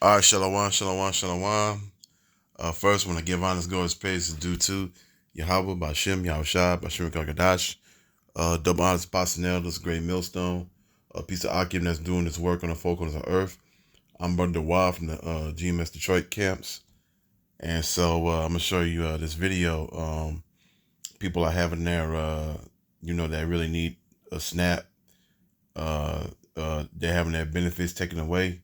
All right, shalom, shalom, shalom. First, when I give honest God's praise is due to Yahweh, Bashem, Yahushua, Bashem, Kakadash, double honest personnel, this great millstone, a piece of Akim that's doing this work on the folk on the earth. I'm Brother Wild from the GMS Detroit camps. And so I'm going to show you this video. People are having their, that really need a SNAP. They're having their benefits taken away.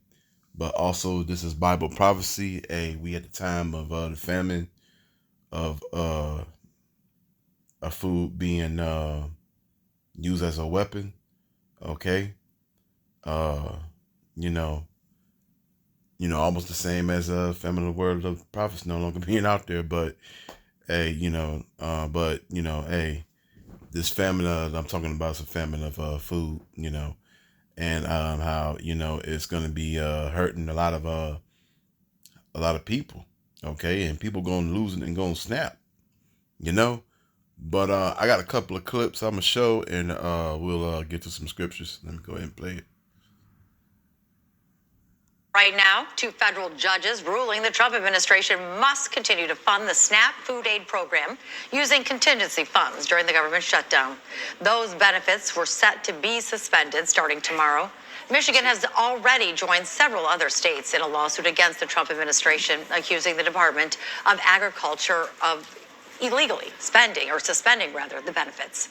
But also, this is Bible prophecy. We at the time of the famine of food being used as a weapon. Okay, uh, you know, almost the same as famine of the word of prophets no longer being out there. But this famine I'm talking about is a famine of food. And how it's going to be hurting a lot of people. Okay, and people going to lose it and going to snap. But I got a couple of clips I'm gonna show, and we'll get to some scriptures. Let me go ahead and play it. Right now, two federal judges ruling the Trump administration must continue to fund the SNAP food aid program using contingency funds during the government shutdown. Those benefits were set to be suspended starting tomorrow. Michigan has already joined several other states in a lawsuit against the Trump administration, accusing the Department of Agriculture of illegally suspending the benefits.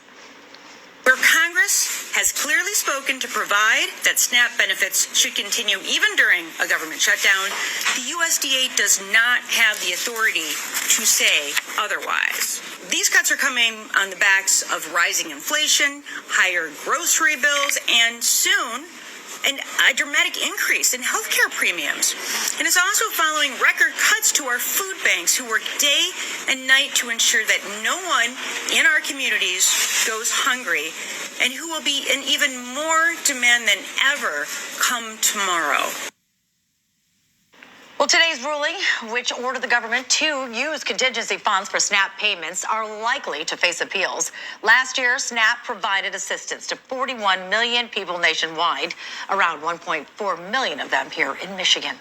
Where Congress has clearly spoken to provide that SNAP benefits should continue even during a government shutdown, the USDA does not have the authority to say otherwise. These cuts are coming on the backs of rising inflation, higher grocery bills, and soon a dramatic increase in healthcare premiums. And it's also following record cuts to our food banks, who work day and night to ensure that no one in our communities goes hungry, and who will be in even more demand than ever come tomorrow. Well, today's ruling, which ordered the government to use contingency funds for SNAP payments, are likely to face appeals. Last year, SNAP provided assistance to 41 million people nationwide, around 1.4 million of them here in Michigan.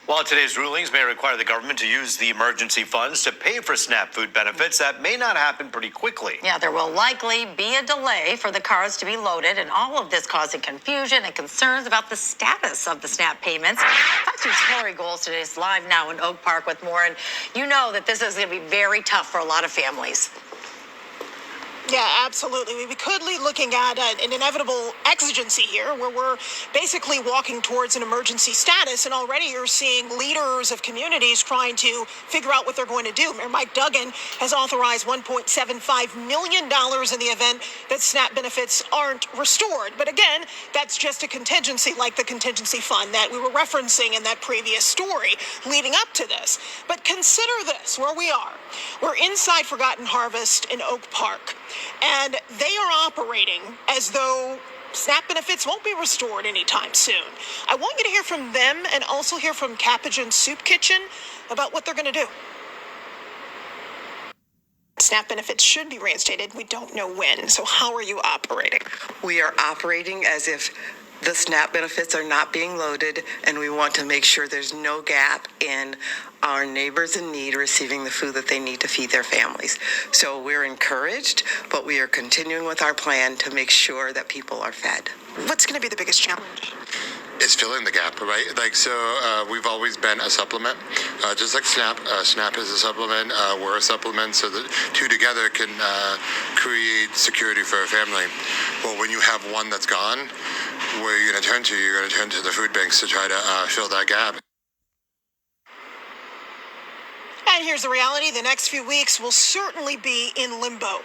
While today's rulings may require the government to use the emergency funds to pay for SNAP food benefits, that may not happen pretty quickly. Yeah, there will likely be a delay for the cards to be loaded, and all of this causing confusion and concerns about the status of the SNAP payments. Fox News' Hillary Gold today is live now in Oak Park with more, and you know that this is going to be very tough for a lot of families. Yeah, absolutely. We could be looking at an inevitable exigency here, where we're basically walking towards an emergency status, and already you're seeing leaders of communities trying to figure out what they're going to do. Mayor Mike Duggan has authorized $1.75 million in the event that SNAP benefits aren't restored. But again, that's just a contingency, like the contingency fund that we were referencing in that previous story leading up to this. But consider this, where we are. We're inside Forgotten Harvest in Oak Park, and they are operating as though SNAP benefits won't be restored anytime soon. I want you to hear from them and also hear from Capuchin Soup Kitchen about what they're going to do. SNAP benefits should be reinstated. We don't know when. So how are you operating? We are operating as if the SNAP benefits are not being loaded, and we want to make sure there's no gap in our neighbors in need receiving the food that they need to feed their families. So we're encouraged, but we are continuing with our plan to make sure that people are fed. What's going to be the biggest challenge? It's filling the gap, right? We've always been a supplement, just like SNAP. SNAP is a supplement. We're a supplement, so the two together can create security for a family. Well, when you have one that's gone, where are you going to turn to? You're going to turn to the food banks to try to fill that gap. And here's the reality. The next few weeks will certainly be in limbo.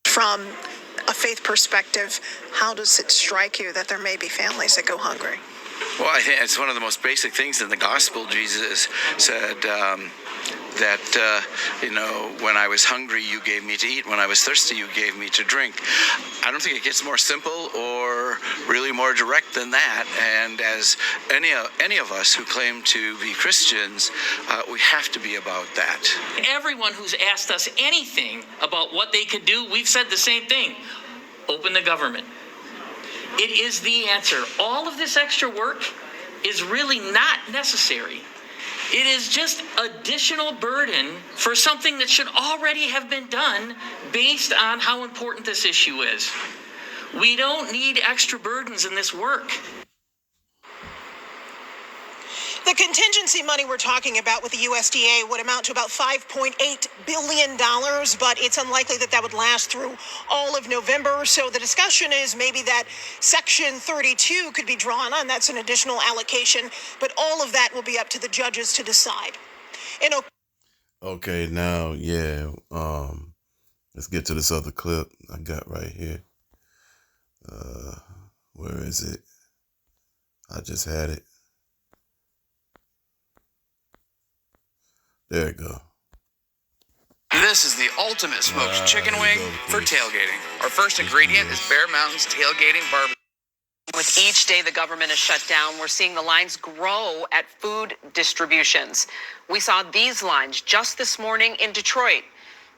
From a faith perspective, how does it strike you that there may be families that go hungry? Well, I think it's one of the most basic things in the gospel. Jesus said that when I was hungry, you gave me to eat. When I was thirsty, you gave me to drink. I don't think it gets more simple or really more direct than that. And as any of us who claim to be Christians, we have to be about that. Everyone who's asked us anything about what they could do, we've said the same thing. Open the government. It is the answer. All of this extra work is really not necessary. It is just additional burden for something that should already have been done based on how important this issue is. We don't need extra burdens in this work. The contingency money we're talking about with the USDA would amount to about $5.8 billion, but it's unlikely that would last through all of November. So the discussion is maybe that Section 32 could be drawn on. That's an additional allocation, but all of that will be up to the judges to decide. Okay, now, yeah, let's get to this other clip I got right here. Where is it? I just had it. There we go. This is the ultimate smoked chicken wing for tailgating. Our first ingredient is Bear Mountain's tailgating barbecue. With each day the government is shut down, we're seeing the lines grow at food distributions. We saw these lines just this morning in Detroit.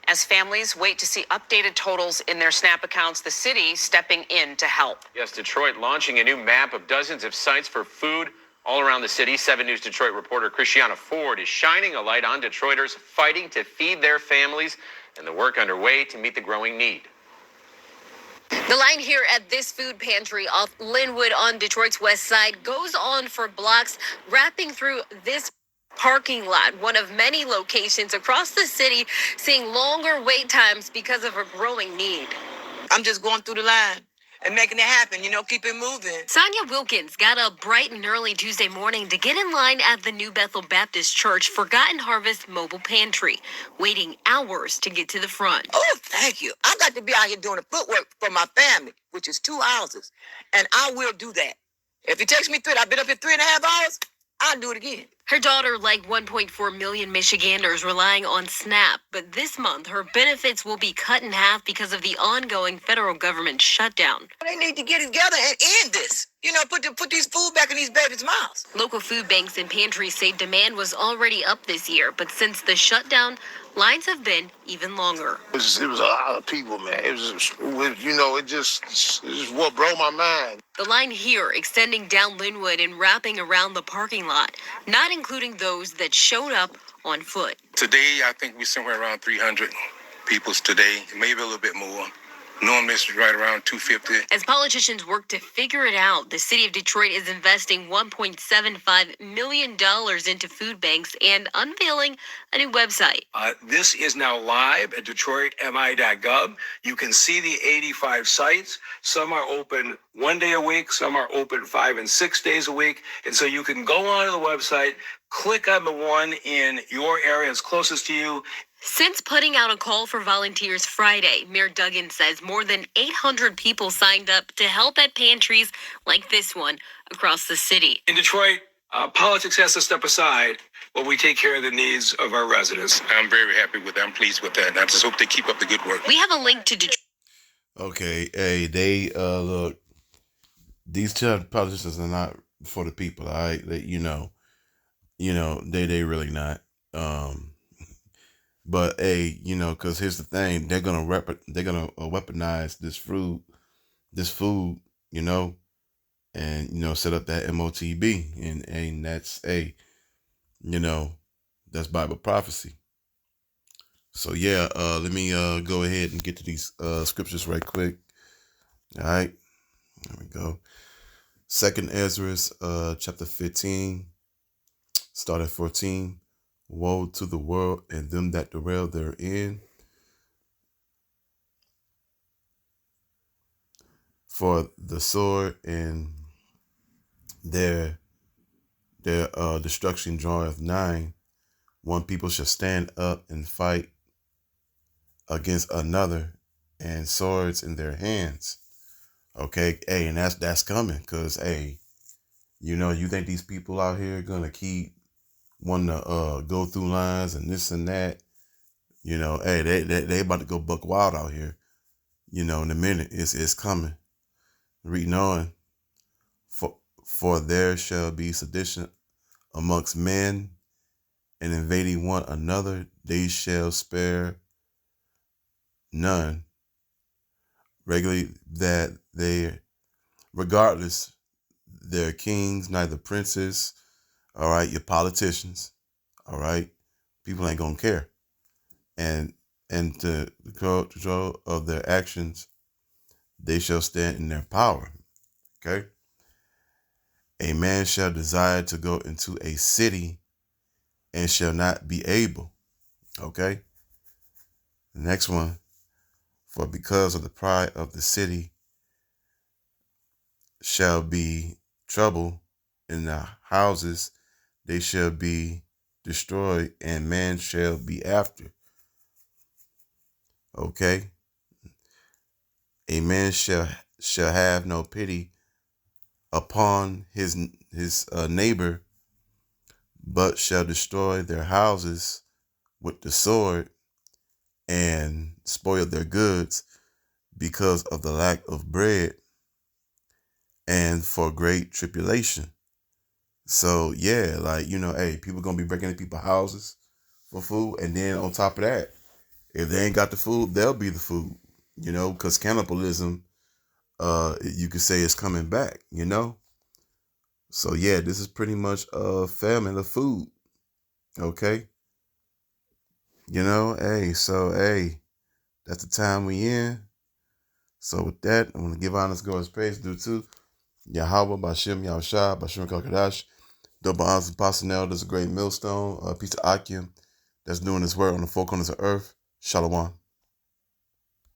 As families wait to see updated totals in their SNAP accounts, the city stepping in to help. Yes, Detroit launching a new map of dozens of sites for food all around the city. 7 News Detroit reporter Christiana Ford is shining a light on Detroiters fighting to feed their families and the work underway to meet the growing need. The line here at this food pantry off Linwood on Detroit's west side goes on for blocks, wrapping through this parking lot, one of many locations across the city seeing longer wait times because of a growing need. I'm just going through the line and making it happen, keep it moving. Sonia Wilkins got up bright and early Tuesday morning to get in line at the New Bethel Baptist Church Forgotten Harvest Mobile Pantry, waiting hours to get to the front. Oh, thank you. I got to be out here doing the footwork for my family, which is 2 houses, and I will do that. If it takes me I've been up here 3.5 hours, I'll do it again. Her daughter, like 1.4 million Michiganders, relying on SNAP, but this month her benefits will be cut in half because of the ongoing federal government shutdown. They need to get together and end this. Put these food back in these babies' mouths. Local food banks and pantries say demand was already up this year, but since the shutdown, lines have been even longer. It was a lot of people, man. It just what broke my mind. The line here extending down Linwood and wrapping around the parking lot, not including those that showed up on foot. Today, I think we're somewhere around 300 people today, maybe a little bit more. Normally, it's right around 250. As politicians work to figure it out, the city of Detroit is investing $1.75 million into food banks and unveiling a new website. This is now live at DetroitMI.gov. You can see the 85 sites. Some are open 1 day a week. Some are open 5 and 6 days a week. And so you can go onto the website, click on the one in your area that's closest to you. Since putting out a call for volunteers Friday, Mayor Duggan says more than 800 people signed up to help at pantries like this one across the city. In Detroit, politics has to step aside while we take care of the needs of our residents. I'm very happy with that. I'm pleased with that. And I just hope they keep up the good work. We have a link to Detroit. Okay, hey, they, look, these politicians are not for the people, all right? They, they really not. But hey, because here's the thing, they're gonna weaponize this food, and set up that MOTB, and that's that's Bible prophecy. So yeah, let me go ahead and get to these scriptures right quick. All right, there we go. 2 Ezra, chapter 15, start at 14. Woe to the world and them that dwell therein. For the sword and their destruction draweth nigh. One people shall stand up and fight against another, and swords in their hands. Okay, hey, and that's coming, because hey, you think these people out here gonna keep wanting to go through lines and this and that, hey, they about to go buck wild out here, in a minute. It's coming. Reading on, for there shall be sedition amongst men, and invading one another, they shall spare none. Regularly that they regardless, they're kings, neither princes, all right, your politicians, all right, people ain't gonna care. And to the control of their actions, they shall stand in their power. Okay. A man shall desire to go into a city and shall not be able. Okay. The next one, for because of the pride of the city shall be trouble in the houses, they shall be destroyed, and man shall be after. Okay. A man shall have no pity upon his neighbor, but shall destroy their houses with the sword and spoil their goods because of the lack of bread and for great tribulation. So yeah, like, hey, people gonna be breaking into people's houses for food, and then on top of that, if they ain't got the food, they'll be the food, because cannibalism, you could say, is coming back, So yeah, this is pretty much a famine of food. Okay. Hey, that's the time we in. So with that, I'm gonna give honest God's praise due to Yahweh, Bashem, Yahushua, Bashem Kakadash, double honors and personnel. There's a great millstone, a piece of Akim that's doing his work on the four corners of earth. Shalom.